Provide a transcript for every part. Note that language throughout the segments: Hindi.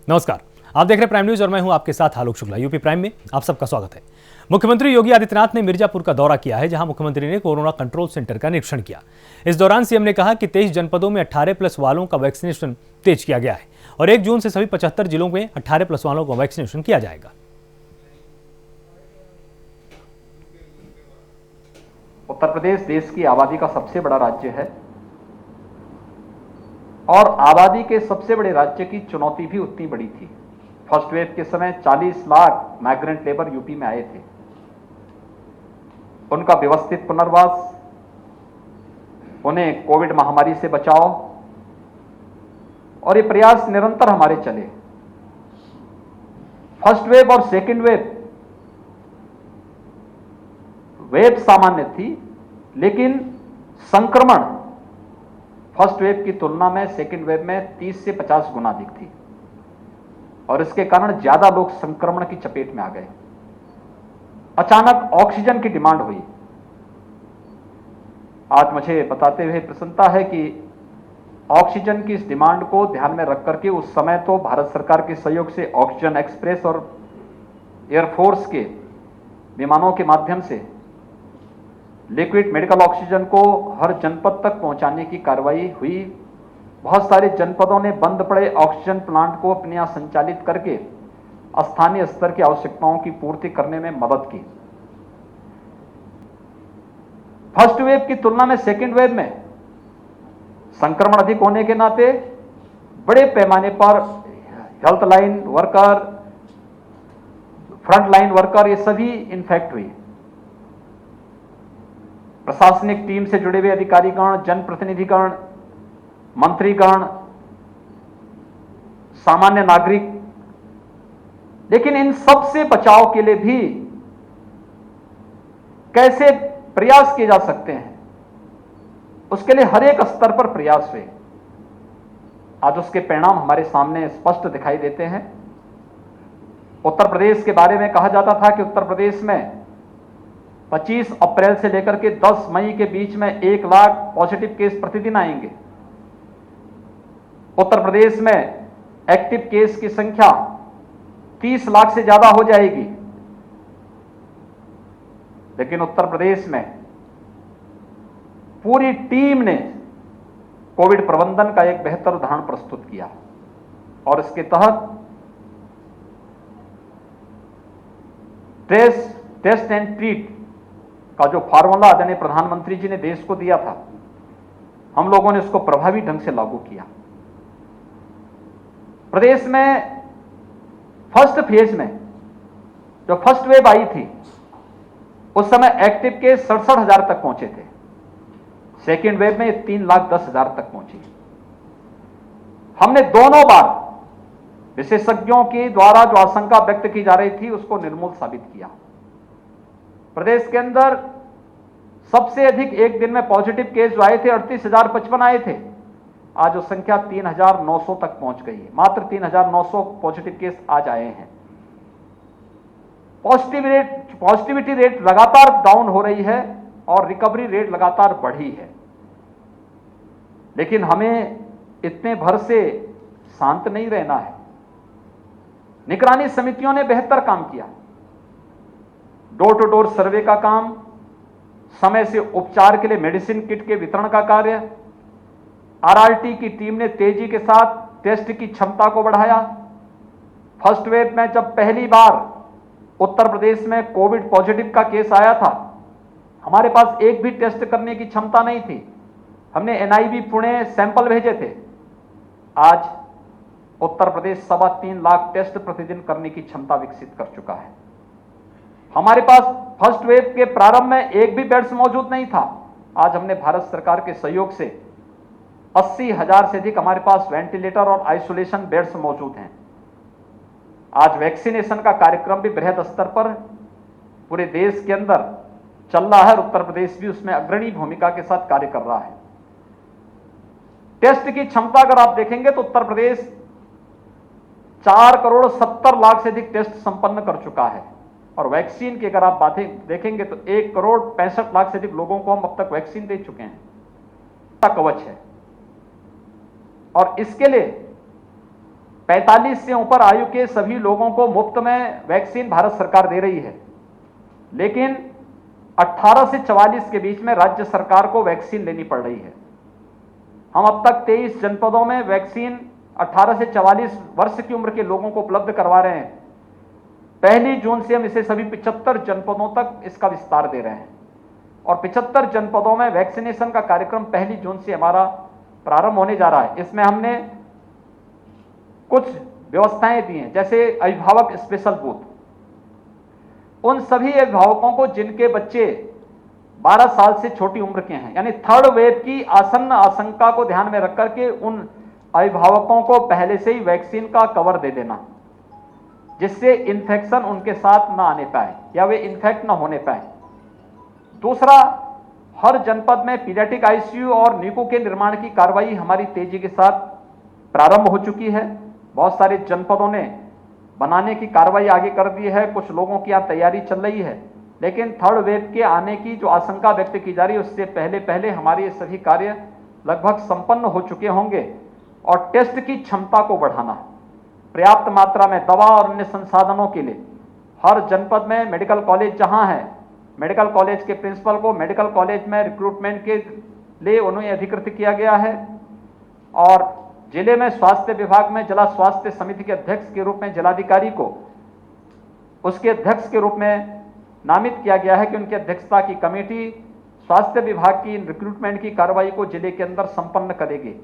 नमस्कार, आप देख रहे हैं प्राइम न्यूज और मैं हूं आपके साथ आलोक शुक्ला। यूपी प्राइम में आप सबका स्वागत है। मुख्यमंत्री योगी आदित्यनाथ ने मिर्जापुर का दौरा किया है, जहां मुख्यमंत्री ने कोरोना कंट्रोल सेंटर का निरीक्षण किया। इस दौरान सीएम ने कहा कि 23 जनपदों में 18+ वालों का वैक्सीनेशन तेज किया गया है और 1 जून से सभी 75 जिलों में 18+ वालों का वैक्सीनेशन किया जाएगा। उत्तर प्रदेश देश की आबादी का सबसे बड़ा राज्य है और आबादी के सबसे बड़े राज्य की चुनौती भी उतनी बड़ी थी। फर्स्ट वेव के समय 40 लाख माइग्रेंट लेबर यूपी में आए थे। उनका व्यवस्थित पुनर्वास, उन्हें कोविड महामारी से बचाव और ये प्रयास निरंतर हमारे चले। फर्स्ट वेव और सेकेंड वेव सामान्य थी, लेकिन संक्रमण फर्स्ट वेव की तुलना में सेकेंड वेव में 30 से 50 गुना अधिक थी और इसके कारण ज्यादा लोग संक्रमण की चपेट में आ गए। अचानक ऑक्सीजन की डिमांड हुई। आज मुझे बताते हुए प्रसन्नता है कि ऑक्सीजन की इस डिमांड को ध्यान में रख करके उस समय तो भारत सरकार के सहयोग से ऑक्सीजन एक्सप्रेस और एयरफोर्स के विमानों के माध्यम से लिक्विड मेडिकल ऑक्सीजन को हर जनपद तक पहुंचाने की कार्रवाई हुई। बहुत सारे जनपदों ने बंद पड़े ऑक्सीजन प्लांट को अपने यहां संचालित करके स्थानीय स्तर की आवश्यकताओं की पूर्ति करने में मदद की। फर्स्ट वेव की तुलना में सेकेंड वेव में संक्रमण अधिक होने के नाते बड़े पैमाने पर health line worker, front line worker, ये सभी इन्फेक्ट हुए। प्रशासनिक टीम से जुड़े हुए अधिकारीगण, जनप्रतिनिधिगण, मंत्रीगण, सामान्य नागरिक, लेकिन इन सब से बचाव के लिए भी कैसे प्रयास किए जा सकते हैं, उसके लिए हर एक स्तर पर प्रयास हुए। आज उसके परिणाम हमारे सामने स्पष्ट दिखाई देते हैं। उत्तर प्रदेश के बारे में कहा जाता था कि उत्तर प्रदेश में 25 अप्रैल से लेकर के 10 मई के बीच में 1 लाख पॉजिटिव केस प्रतिदिन आएंगे। उत्तर प्रदेश में एक्टिव केस की संख्या 30 लाख से ज्यादा हो जाएगी। लेकिन उत्तर प्रदेश में पूरी टीम ने कोविड प्रबंधन का एक बेहतर उदाहरण प्रस्तुत किया और इसके तहत टेस्ट एंड ट्रीट का जो फार्मूला आदरणीय प्रधानमंत्री जी ने देश को दिया था, हम लोगों ने उसको प्रभावी ढंग से लागू किया। प्रदेश में फर्स्ट फेज में जो फर्स्ट वेव आई थी, उस समय एक्टिव केस 67,000 तक पहुंचे थे। सेकेंड वेव में 3,10,000 तक पहुंची। हमने दोनों बार विशेषज्ञों के द्वारा जो आशंका व्यक्त की जा रही थी उसको निर्मूल साबित किया। प्रदेश के अंदर सबसे अधिक एक दिन में पॉजिटिव केस जो आए थे 38,055 आए थे। आज वो संख्या 3,900 तक पहुंच गई है। मात्र 3,900 पॉजिटिव केस आज आए हैं। पॉजिटिविटी रेट लगातार डाउन हो रही है और रिकवरी रेट लगातार बढ़ी है। लेकिन हमें इतने भर से शांत नहीं रहना है। निगरानी समितियों ने बेहतर काम किया। डोर टू डोर सर्वे का काम, समय से उपचार के लिए मेडिसिन किट के वितरण का कार्य, आरआरटी की टीम ने तेजी के साथ टेस्ट की क्षमता को बढ़ाया। फर्स्ट वेव में जब पहली बार उत्तर प्रदेश में कोविड पॉजिटिव का केस आया था, हमारे पास एक भी टेस्ट करने की क्षमता नहीं थी। हमने एनआईवी पुणे सैंपल भेजे थे। आज उत्तर प्रदेश 3.25 लाख टेस्ट प्रतिदिन करने की क्षमता विकसित कर चुका है। हमारे पास फर्स्ट वेव के प्रारंभ में एक भी बेड्स मौजूद नहीं था। आज हमने भारत सरकार के सहयोग से 80,000 से अधिक हमारे पास वेंटिलेटर और आइसोलेशन बेड्स मौजूद हैं। आज वैक्सीनेशन का कार्यक्रम भी बृहद स्तर पर पूरे देश के अंदर चल रहा है और उत्तर प्रदेश भी उसमें अग्रणी भूमिका के साथ कार्य कर रहा है। टेस्ट की क्षमता अगर आप देखेंगे तो उत्तर प्रदेश 4,70,00,000 से अधिक टेस्ट संपन्न कर चुका है और वैक्सीन की अगर आप बातें देखेंगे तो 1,65,00,000 से अधिक लोगों को हम अब तक वैक्सीन दे चुके हैं। कवच है और इसके लिए 45 से ऊपर आयु के सभी लोगों को मुफ्त में वैक्सीन भारत सरकार दे रही है, लेकिन 18 से 44 के बीच में राज्य सरकार को वैक्सीन लेनी पड़ रही है। हम अब तक 23 जनपदों में वैक्सीन 18 से 44 वर्ष की उम्र के लोगों को उपलब्ध करवा रहे हैं। 1 जून से हम इसे सभी 75 जनपदों तक इसका विस्तार दे रहे हैं और 75 जनपदों में वैक्सीनेशन का कार्यक्रम 1 जून से हमारा प्रारंभ होने जा रहा है। इसमें हमने कुछ व्यवस्थाएं दी हैं, जैसे अभिभावक स्पेशल बूथ। उन सभी अभिभावकों को जिनके बच्चे 12 साल से छोटी उम्र के हैं, यानी थर्ड वेव की आसन्न आशंका को ध्यान में रख करके उन अभिभावकों को पहले से ही वैक्सीन का कवर दे देना, जिससे इन्फेक्शन उनके साथ ना आने पाए या वे इन्फेक्ट ना होने पाए। दूसरा, हर जनपद में पीडियाट्रिक आईसीयू और नीको के निर्माण की कार्रवाई हमारी तेजी के साथ प्रारंभ हो चुकी है। बहुत सारे जनपदों ने बनाने की कार्रवाई आगे कर दी है, कुछ लोगों की यहाँ तैयारी चल रही है, लेकिन थर्ड वेव के आने की जो आशंका व्यक्त की जा रही है उससे पहले पहले हमारे ये सभी कार्य लगभग संपन्न हो चुके होंगे। और टेस्ट की क्षमता को बढ़ाना, पर्याप्त मात्रा में दवा और अन्य संसाधनों के लिए हर जनपद में मेडिकल कॉलेज जहां है, मेडिकल कॉलेज के प्रिंसिपल को मेडिकल कॉलेज में रिक्रूटमेंट के लिए उन्हें अधिकृत किया गया है और जिले में स्वास्थ्य विभाग में जिला स्वास्थ्य समिति के अध्यक्ष के रूप में जिलाधिकारी को उसके अध्यक्ष के रूप में नामित किया गया है कि उनकी अध्यक्षता की कमेटी स्वास्थ्य विभाग की रिक्रूटमेंट की कार्रवाई को जिले के अंदर संपन्न करेगी,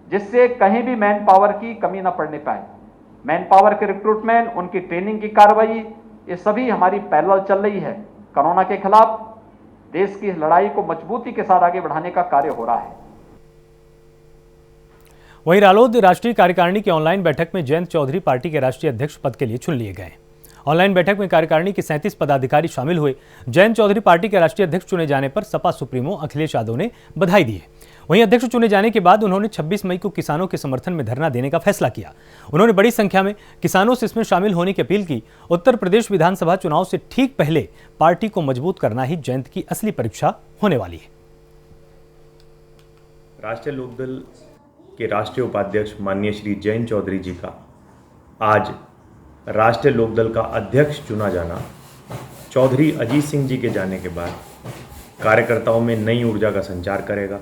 जिससे कहीं भी मैन पावर की कमी न पड़ने पाए। मैन पावर के रिक्रूटमेंट, उनकी ट्रेनिंग की कार्रवाई, ये सभी हमारी पैरेलल चल रही है। कोरोना के खिलाफ देश की लड़ाई को मजबूती के साथ आगे बढ़ाने का कार्य हो रहा है। वहीं रालोद राष्ट्रीय कार्यकारिणी की ऑनलाइन बैठक में जयंत चौधरी पार्टी के राष्ट्रीय अध्यक्ष पद के लिए चुन लिए गए। ऑनलाइन बैठक में कार्यकारिणी के 37 पदाधिकारी शामिल हुए। जयंत चौधरी पार्टी के राष्ट्रीय अध्यक्ष चुने जाने पर सपा सुप्रीमो अखिलेश यादव ने बधाई दी है। वहीं अध्यक्ष चुने जाने के बाद उन्होंने 26 मई को किसानों के समर्थन में धरना देने का फैसला किया। उन्होंने बड़ी संख्या में किसानों से इसमें शामिल होने की अपील की। उत्तर प्रदेश विधानसभा चुनाव से ठीक पहले पार्टी को मजबूत करना ही जयंत की असली परीक्षा होने वाली है। राष्ट्रीय लोकदल के राष्ट्रीय उपाध्यक्ष माननीय श्री जयंत चौधरी जी का आज राष्ट्रीय लोकदल का अध्यक्ष चुना जाना चौधरी अजीत सिंह जी के जाने के बाद कार्यकर्ताओं में नई ऊर्जा का संचार करेगा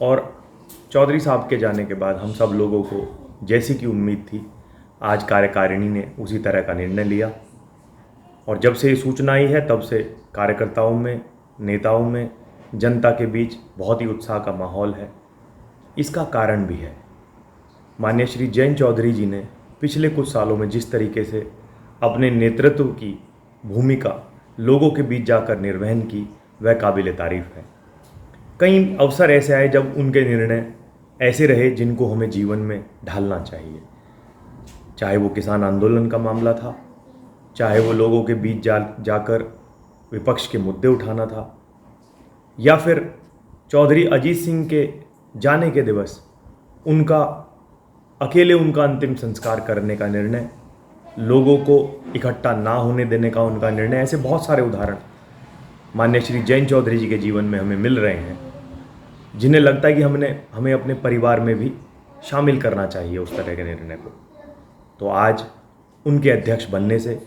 और चौधरी साहब के जाने के बाद हम सब लोगों को जैसी की उम्मीद थी, आज कार्यकारिणी ने उसी तरह का निर्णय लिया और जब से ये सूचना आई है तब से कार्यकर्ताओं में, नेताओं में, जनता के बीच बहुत ही उत्साह का माहौल है। इसका कारण भी है, माननीय श्री जयंत चौधरी जी ने पिछले कुछ सालों में जिस तरीके से अपने नेतृत्व की भूमिका लोगों के बीच जाकर निर्वहन की, वह काबिल तारीफ है। कई अवसर ऐसे आए जब उनके निर्णय ऐसे रहे जिनको हमें जीवन में ढालना चाहिए, चाहे वो किसान आंदोलन का मामला था, चाहे वो लोगों के बीच जाकर विपक्ष के मुद्दे उठाना था, या फिर चौधरी अजीत सिंह के जाने के दिवस अकेले उनका अंतिम संस्कार करने का निर्णय, लोगों को इकट्ठा ना होने देने का उनका निर्णय। ऐसे बहुत सारे उदाहरण माननीय श्री जयंत चौधरी जी के जीवन में हमें मिल रहे हैं, जिन्हें लगता है कि हमें अपने परिवार में भी शामिल करना चाहिए उस तरह के निर्णय को। तो आज उनके अध्यक्ष बनने से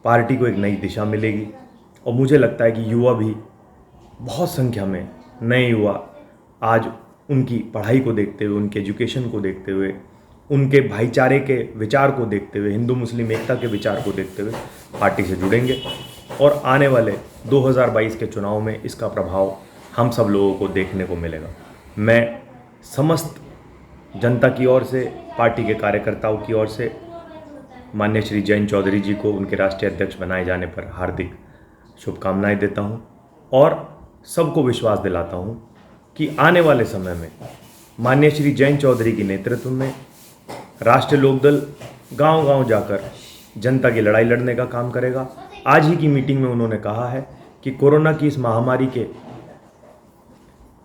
पार्टी को एक नई दिशा मिलेगी और मुझे लगता है कि युवा भी, बहुत संख्या में नए युवा आज उनकी पढ़ाई को देखते हुए, उनके एजुकेशन को देखते हुए, उनके भाईचारे के विचार को देखते हुए, हिंदू मुस्लिम एकता के विचार को देखते हुए पार्टी से जुड़ेंगे और आने वाले 2022 के चुनाव में इसका प्रभाव हम सब लोगों को देखने को मिलेगा। मैं समस्त जनता की ओर से, पार्टी के कार्यकर्ताओं की ओर से माननीय श्री जयंत चौधरी जी को उनके राष्ट्रीय अध्यक्ष बनाए जाने पर हार्दिक शुभकामनाएं देता हूं और सबको विश्वास दिलाता हूं कि आने वाले समय में माननीय श्री जयंत चौधरी के नेतृत्व में राष्ट्रीय लोकदल गांव-गांव जाकर जनता की लड़ाई लड़ने का काम करेगा। आज ही की मीटिंग में उन्होंने कहा है कि कोरोना की इस महामारी के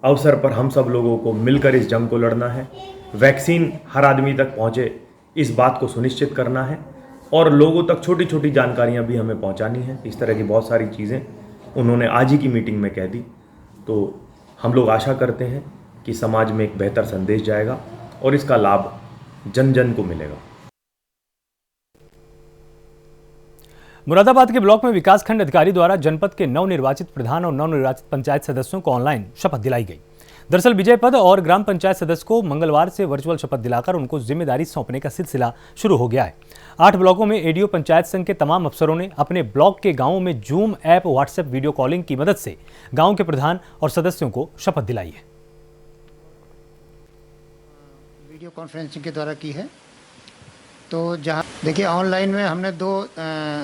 अवसर पर हम सब लोगों को मिलकर इस जंग को लड़ना है, वैक्सीन हर आदमी तक पहुंचे इस बात को सुनिश्चित करना है और लोगों तक छोटी छोटी जानकारियां भी हमें पहुंचानी है। इस तरह की बहुत सारी चीज़ें उन्होंने आज ही की मीटिंग में कह दी। तो हम लोग आशा करते हैं कि समाज में एक बेहतर संदेश जाएगा और इसका लाभ जन जन को मिलेगा। मुरादाबाद के ब्लॉक में विकासखंड अधिकारी द्वारा जनपद के नवनिर्वाचित प्रधान और नवनिर्वाचित पंचायत सदस्यों को ऑनलाइन शपथ दिलाई गई। दरअसल विजय पद और ग्राम पंचायत सदस्य को मंगलवार से वर्चुअल शपथ दिलाकर उनको जिम्मेदारी सौंपने का सिलसिला शुरू हो गया है। 8 ब्लॉकों में एडीओ पंचायत संघ के तमाम अफसरों ने अपने ब्लॉक के गांवों में zoom app, WhatsApp video calling की मदद से गांव के प्रधान और सदस्यों को शपथ दिलाई है। वीडियो कॉन्फ्रेंसिंग के द्वारा की है। तो जहाँ देखिए ऑनलाइन में हमने 2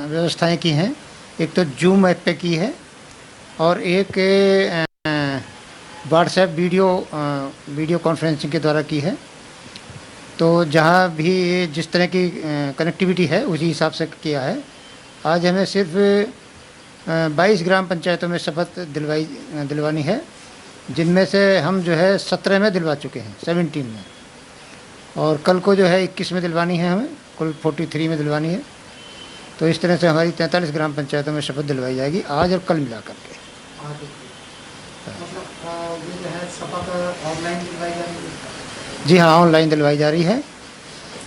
व्यवस्थाएं की हैं। एक तो जूम ऐप पे की है और एक व्हाट्सएप वीडियो कॉन्फ्रेंसिंग के द्वारा की है। तो जहाँ भी जिस तरह की कनेक्टिविटी है उसी हिसाब से किया है। आज हमें सिर्फ 22 ग्राम पंचायतों में शपथ दिलवानी है, जिनमें से हम जो है 17 में दिलवा चुके हैं, 17 में, और कल को जो है 21 में दिलवानी है, हमें कुल 43 में दिलवानी है। तो इस तरह से हमारी 43 ग्राम पंचायतों में शपथ दिलवाई जाएगी आज और कल मिला करके। ये जो है शपथ ऑनलाइन दिलवाई जा रही है? जी हाँ, ऑनलाइन दिलवाई जा रही है।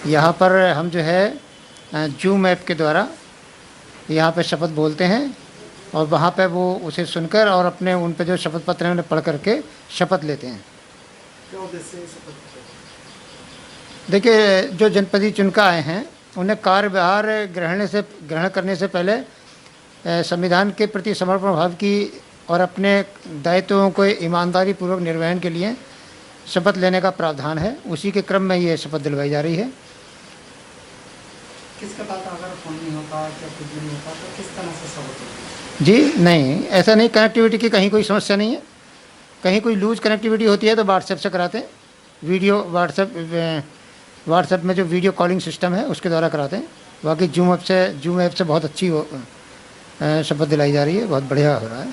यहाँ पर हम जो है जूम ऐप के द्वारा यहाँ पे शपथ बोलते हैं और वहाँ पे वो उसे सुनकर और अपने उन पे जो शपथ पत्र है उन्हें पढ़ करके शपथ लेते हैं। देखिए, जो जनपदी चुनकर आए हैं उन्हें कार्यभार ग्रहण करने से पहले संविधान के प्रति समर्पण भाव की और अपने दायित्वों को ईमानदारी पूर्वक निर्वहन के लिए शपथ लेने का प्रावधान है। उसी के क्रम में ये शपथ दिलवाई जा रही है। किसके पास अगर फोन नहीं होता या कुछ भी नहीं होता तो किस तरह से शपथ? जी नहीं, ऐसा नहीं, कनेक्टिविटी की कहीं कोई समस्या नहीं है। कहीं कोई लूज कनेक्टिविटी होती है तो व्हाट्सएप से कराते हैं। वीडियो व्हाट्सएप में जो वीडियो कॉलिंग सिस्टम है उसके द्वारा कराते हैं। बाकी जूम ऐप से बहुत अच्छी शपथ दिलाई जा रही है, बहुत बढ़िया हो रहा है।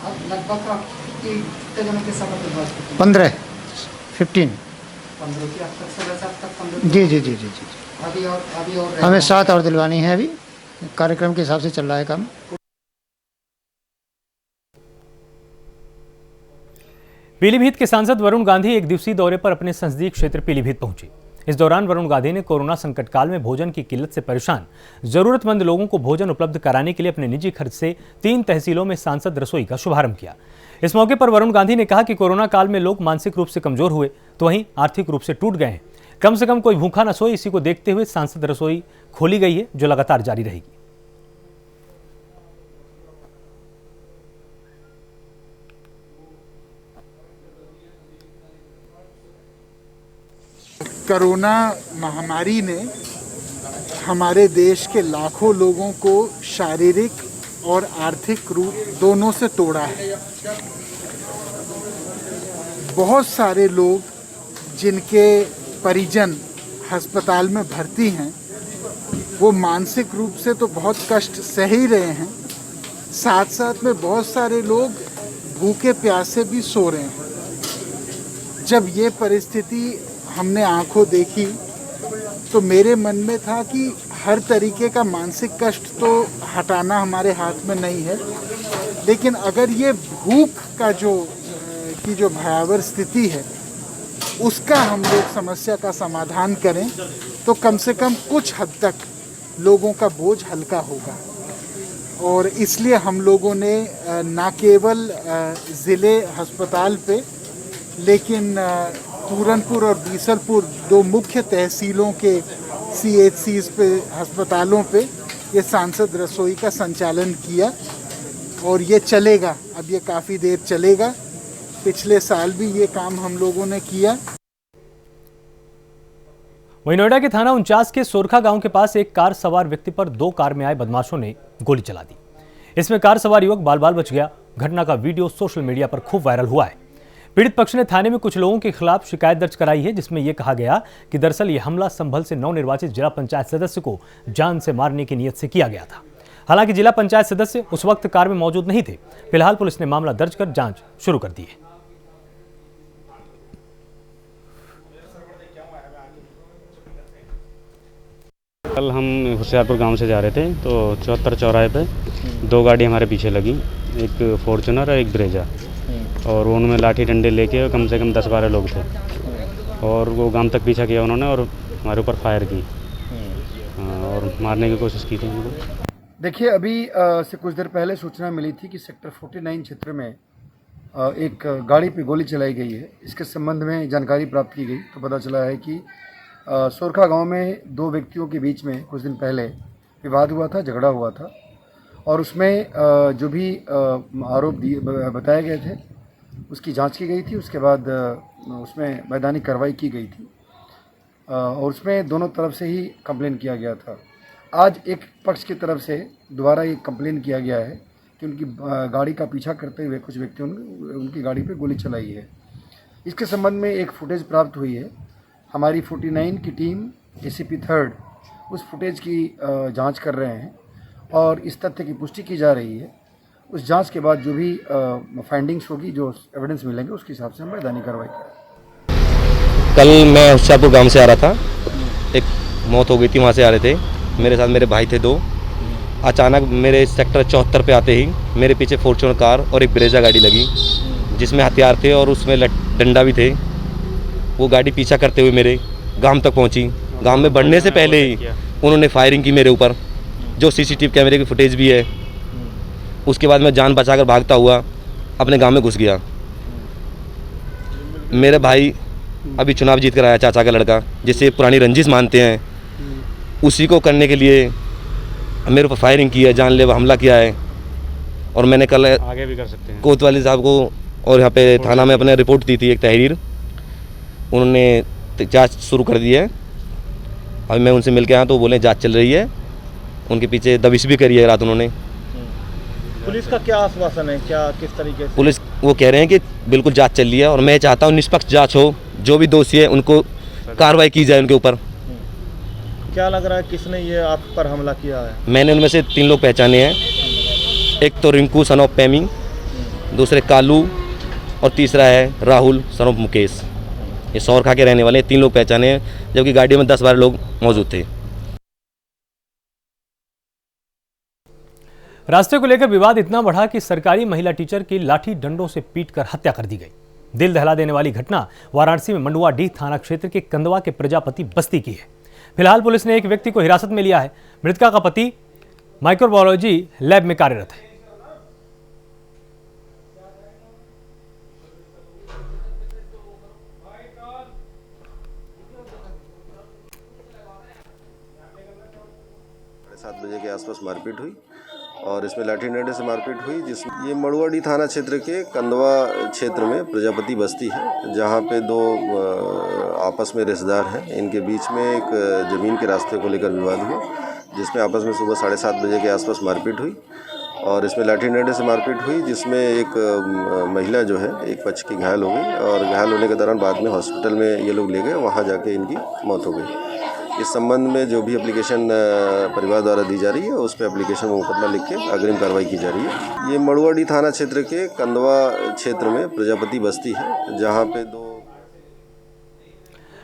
अब लगभग कितने जनों की शपथ दिलवा चुके हैं? 15 15 की अब तक सदस्य अब तक 15? जी। अभी और हमें 7 और दिलवानी है। अभी कार्यक्रम के हिसाब से चल रहा है काम। पीलीभीत के सांसद वरुण गांधी एक दिवसीय दौरे पर अपने संसदीय क्षेत्र पीलीभीत पहुंचे। इस दौरान वरुण गांधी ने कोरोना संकट काल में भोजन की किल्लत से परेशान जरूरतमंद लोगों को भोजन उपलब्ध कराने के लिए अपने निजी खर्च से 3 तहसीलों में सांसद रसोई का शुभारंभ किया। इस मौके पर वरुण गांधी ने कहा कि कोरोना काल में लोग मानसिक रूप से कमजोर हुए तो वहीं आर्थिक रूप से टूट गए हैं। कम से कम कोई भूखा न सोए, इसी को देखते हुए सांसद रसोई खोली गई है, जो लगातार जारी रहेगी। कोरोना महामारी ने हमारे देश के लाखों लोगों को शारीरिक और आर्थिक रूप दोनों से तोड़ा है। बहुत सारे लोग जिनके परिजन अस्पताल में भर्ती हैं, वो मानसिक रूप से तो बहुत कष्ट सह ही रहे हैं, साथ साथ में बहुत सारे लोग भूखे प्यासे भी सो रहे हैं। जब ये परिस्थिति हमने आंखों देखी तो मेरे मन में था कि हर तरीके का मानसिक कष्ट तो हटाना हमारे हाथ में नहीं है, लेकिन अगर ये भूख का जो भयावह स्थिति है उसका हम लोग समस्या का समाधान करें तो कम से कम कुछ हद तक लोगों का बोझ हल्का होगा। और इसलिए हम लोगों ने न केवल ज़िले अस्पताल पे लेकिन पूरनपुर और बीसलपुर 2 मुख्य तहसीलों के CHCs पे अस्पतालों पे ये सांसद रसोई का संचालन किया और ये चलेगा। अब ये काफ़ी देर चलेगा। पिछले साल भी ये काम हम लोगों ने किया। वहीं नोएडा के थाना 49 के सोरखा गांव के पास एक कार सवार व्यक्ति पर 2 कार में आए बदमाशों ने गोली चला दी। इसमें कार सवार युवक बाल बाल बच गया। घटना का वीडियो सोशल मीडिया पर खूब वायरल हुआ है। पीड़ित पक्ष ने थाने में कुछ लोगों के खिलाफ शिकायत दर्ज कराई है, जिसमें यह कहा गया कि दरअसल यह हमला संभल से नवनिर्वाचित जिला पंचायत सदस्य को जान से मारने की नीयत से किया गया था। हालांकि जिला पंचायत सदस्य उस वक्त कार में मौजूद नहीं थे। फिलहाल पुलिस ने मामला दर्ज कर जांच शुरू कर दी है। कल हम होशियारपुर गांव से जा रहे थे तो 74 चौराहे पे 2 गाड़ी हमारे पीछे लगी, एक फॉर्च्यूनर और एक ब्रेजा, और उनमें लाठी डंडे लेके कम से कम 10-12 लोग थे और वो गांव तक पीछा किया उन्होंने और हमारे ऊपर फायर की और मारने की कोशिश की थी उनको। देखिए, अभी से कुछ देर पहले सूचना मिली थी कि सेक्टर 49 क्षेत्र में एक गाड़ी पे गोली चलाई गई है। इसके संबंध में जानकारी प्राप्त की गई तो पता चला है कि सोरखा गांव में दो व्यक्तियों के बीच में कुछ दिन पहले विवाद हुआ था, झगड़ा हुआ था और उसमें जो भी आरोप बताए गए थे उसकी जांच की गई थी। उसके बाद उसमें वैधानिक कार्रवाई की गई थी और उसमें दोनों तरफ से ही कंप्लेन किया गया था। आज एक पक्ष की तरफ से दोबारा ये कंप्लेन किया गया है कि उनकी गाड़ी का पीछा करते हुए कुछ व्यक्तियों ने उनकी गाड़ी पे गोली चलाई है। इसके संबंध में एक फुटेज प्राप्त हुई है। हमारी 49 की टीम ACP 3rd उस फुटेज की जांच कर रहे हैं और इस तथ्य की पुष्टि की जा रही है। उस जांच के बाद जो भी फाइंडिंग्स होगी, जो एविडेंस मिलेंगे, उसके हिसाब से हम वैधानिक कार्रवाई करेंगे। कल मैं होशियारपुर गांव से आ रहा था, एक मौत हो गई थी, वहाँ से आ रहे थे। मेरे साथ मेरे भाई थे दो। अचानक मेरे सेक्टर 74 पे आते ही मेरे पीछे फॉर्च्यूनर कार और एक ब्रेजा गाड़ी लगी जिसमें हथियार थे और उसमें डंडा भी थे। वो गाड़ी पीछा करते हुए मेरे गांव तक पहुंची। गांव में बढ़ने से पहले ही उन्होंने फायरिंग की मेरे ऊपर, जो CCTV कैमरे की फुटेज भी है। उसके बाद मैं जान बचाकर भागता हुआ अपने गांव में घुस गया। मेरे भाई अभी चुनाव जीत कर आया, चाचा का लड़का, जिससे पुरानी रंजिश मानते हैं, उसी को करने के लिए मेरे ऊपर फायरिंग की है, जानलेवा हमला किया है। और मैंने कल आगे भी कर सकते हैं कोतवाली साहब को और यहाँ पे थाना में अपने रिपोर्ट दी थी, एक तहरीर। उन्होंने जांच शुरू कर दी है। अभी मैं उनसे मिल के आया तो बोले जांच चल रही है। उनके पीछे दबिश भी करी है रात उन्होंने। पुलिस का क्या आश्वासन है, क्या किस तरीके से? पुलिस वो कह रहे हैं कि बिल्कुल जांच चल रही है और मैं चाहता हूँ निष्पक्ष जांच हो, जो भी दोषी है उनको कार्रवाई की जाए उनके ऊपर। क्या लग रहा है किसने ये आप पर हमला किया है? मैंने उनमें से 3 लोग पहचाने हैं। एक तो रिंकू सन ऑफ पैमी, दूसरे कालू और तीसरा है राहुल सन ऑफ मुकेश। ये सोरखा के रहने वाले 3 लोग पहचाने हैं, जबकि गाड़ी में 10-12 लोग मौजूद थे। रास्ते को लेकर विवाद इतना बढ़ा कि सरकारी महिला टीचर की लाठी डंडों से पीटकर हत्या कर दी गई। दिल दहला देने वाली घटना वाराणसी में मंडुआडीह थाना क्षेत्र के कंदवा के प्रजापति बस्ती की है। फिलहाल पुलिस ने एक व्यक्ति को हिरासत में लिया है। मृतका का पति माइक्रोबायोलॉजी लैब में कार्यरत है। सात बजे के आसपास मारपीट हुई और इसमें लाठी डंडे से मारपीट हुई। जिसमें ये मंडुआडीह थाना क्षेत्र के कंदवा क्षेत्र में प्रजापति बस्ती है, जहाँ पे दो आपस में रिश्तेदार हैं। इनके बीच में एक ज़मीन के रास्ते को लेकर विवाद हुआ, जिसमें आपस में सुबह 7:30 बजे के आसपास मारपीट हुई और इसमें लाठी डंडे से मारपीट हुई, जिसमें एक महिला जो है एक पक्ष की घायल हो गई और घायल होने के दौरान बाद में हॉस्पिटल में ये लोग ले गए, वहाँ जाके इनकी मौत हो गई। इस संबंध में जो भी एप्लीकेशन परिवार द्वारा दी जा रही है, उस पर एप्लीकेशन में मुकदमा लिख के अग्रिम कार्रवाई की जा रही है। ये मंडुआडीह थाना क्षेत्र के कंदवा क्षेत्र में प्रजापति बस्ती है, जहाँ पे दो।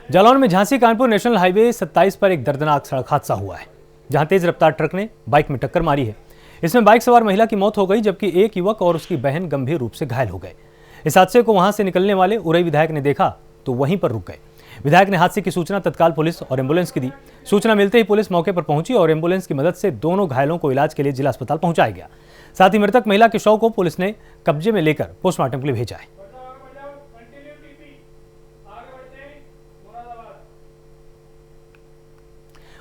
जालौन में झांसी कानपुर नेशनल हाईवे 27 पर एक दर्दनाक सड़क हादसा हुआ है, जहां तेज रफ्तार ट्रक ने बाइक में टक्कर मारी है। इसमें बाइक सवार महिला की मौत हो गई, जबकि एक युवक और उसकी बहन गंभीर रूप से घायल हो गए। इस हादसे को वहां से निकलने वाले उरई विधायक ने देखा तो वहीं पर रुक गए। विधायक ने हादसे की सूचना तत्काल पुलिस और एम्बुलेंस की दी। सूचना मिलते ही पुलिस मौके पर पहुंची और एम्बुलेंस की मदद से दोनों घायलों को इलाज के लिए जिला अस्पताल पहुंचाया गया। साथ ही मृतक महिला के शव को पुलिस ने कब्जे में लेकर पोस्टमार्टम के लिए भेजा है।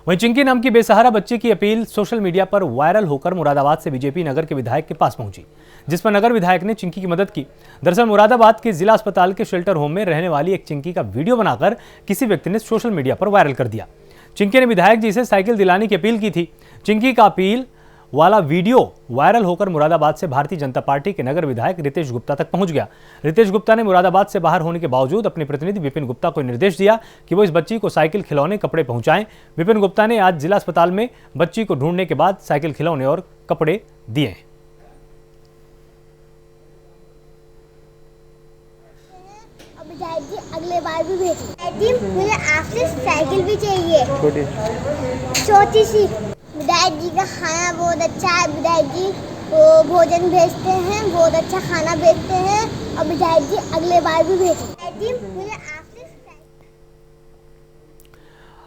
वहीं चिंकी नाम की बेसहारा बच्ची की अपील सोशल मीडिया पर वायरल होकर मुरादाबाद से बीजेपी नगर के विधायक के पास पहुंची, जिस पर नगर विधायक ने चिंकी की मदद की। दरअसल मुरादाबाद के जिला अस्पताल के शेल्टर होम में रहने वाली एक चिंकी का वीडियो बनाकर किसी व्यक्ति ने सोशल मीडिया पर वायरल कर दिया। चिंकी ने विधायक जी से साइकिल दिलाने की अपील की थी। चिंकी का अपील वाला वीडियो वायरल होकर मुरादाबाद से भारतीय जनता पार्टी के नगर विधायक रितेश गुप्ता तक पहुंच गया। रितेश गुप्ता ने मुरादाबाद से बाहर होने के बावजूद अपने प्रतिनिधि विपिन गुप्ता को निर्देश दिया कि वो इस बच्ची को साइकिल, खिलौने, कपड़े पहुंचाएं। विपिन गुप्ता ने आज जिला अस्पताल में बच्ची को ढूंढने के बाद साइकिल, खिलौने और कपड़े दिए। अगले बार भी भेजिए। मुझे आपसे साइकिल भी चाहिए, छोटी सी। विधायक जी का खाना बहुत अच्छा है। विधायक जी वो भोजन भेजते हैं, बहुत अच्छा खाना भेजते हैं और विधायक जी अगले बार भी भेजें। मुझे आपसे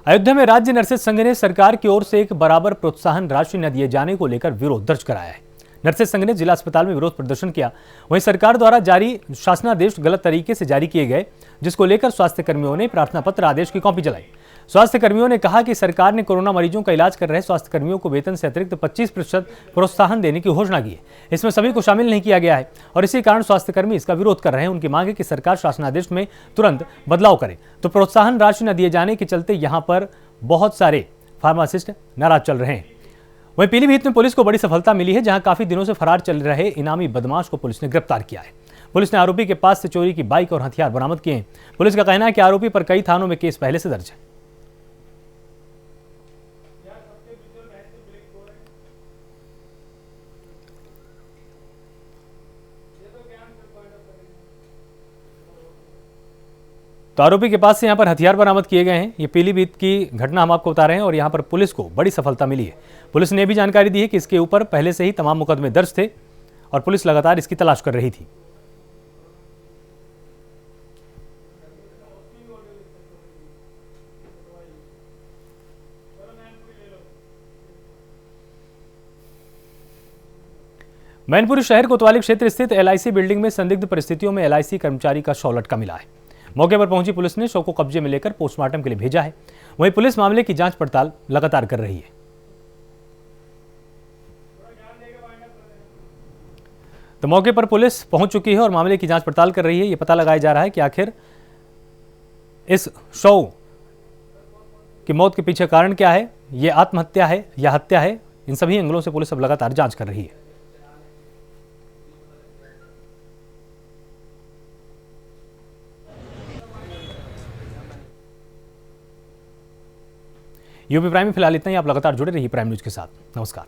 अयोध्या में राज्य नर्सेज संघ ने सरकार की ओर से एक बराबर प्रोत्साहन राशि न दिए जाने को लेकर विरोध दर्ज कराया है। नर्सेज संघ ने जिला अस्पताल में विरोध प्रदर्शन किया। वहीं सरकार द्वारा जारी शासनादेश गलत तरीके से जारी किए गए, जिसको लेकर स्वास्थ्य कर्मियों ने प्रार्थना पत्र आदेश की कॉपी जलाई। स्वास्थ्य कर्मियों ने कहा कि सरकार ने कोरोना मरीजों का इलाज कर रहे स्वास्थ्य कर्मियों को वेतन से अतिरिक्त 25% प्रोत्साहन देने की घोषणा की है। इसमें सभी को शामिल नहीं किया गया है और इसी कारण स्वास्थ्य कर्मी इसका विरोध कर रहे हैं। उनकी मांग है कि सरकार शासनादेश में तुरंत बदलाव करे। तो प्रोत्साहन राशि न दिए जाने के चलते यहां पर बहुत सारे फार्मासिस्ट नाराज चल रहे हैं। वहीं पीलीभीत में पुलिस को बड़ी सफलता मिली है, जहां काफी दिनों से फरार चल रहे इनामी बदमाश को पुलिस ने गिरफ्तार किया है। पुलिस ने आरोपी के पास से चोरी की बाइक और हथियार बरामद किए हैं। पुलिस का कहना है कि आरोपी पर कई थानों में केस पहले से दर्ज है। तो आरोपी के पास से यहां पर हथियार बरामद किए गए हैं। ये पीलीभीत की घटना हम आपको बता रहे हैं और यहां पर पुलिस को बड़ी सफलता मिली है। पुलिस ने भी जानकारी दी है कि इसके ऊपर पहले से ही तमाम मुकदमे दर्ज थे और पुलिस लगातार इसकी तलाश कर रही थी। मैनपुरी शहर कोतवाली क्षेत्र स्थित एलआईसी बिल्डिंग में संदिग्ध परिस्थितियों में एलआईसी कर्मचारी का शव लटका मिला है। मौके पर पहुंची पुलिस ने शव को कब्जे में लेकर पोस्टमार्टम के लिए भेजा है। वहीं पुलिस मामले की जांच पड़ताल लगातार कर रही है। तो मौके पर पुलिस पहुंच चुकी है और मामले की जांच पड़ताल कर रही है। यह पता लगाया जा रहा है कि आखिर इस शव की मौत के पीछे कारण क्या है, यह आत्महत्या है या हत्या है। इन सभी एंगलों से पुलिस अब लगातार जांच कर रही है। यूपी प्राइम में फिलहाल इतना ही। आप लगातार जुड़े रहिए प्राइम न्यूज के साथ। नमस्कार।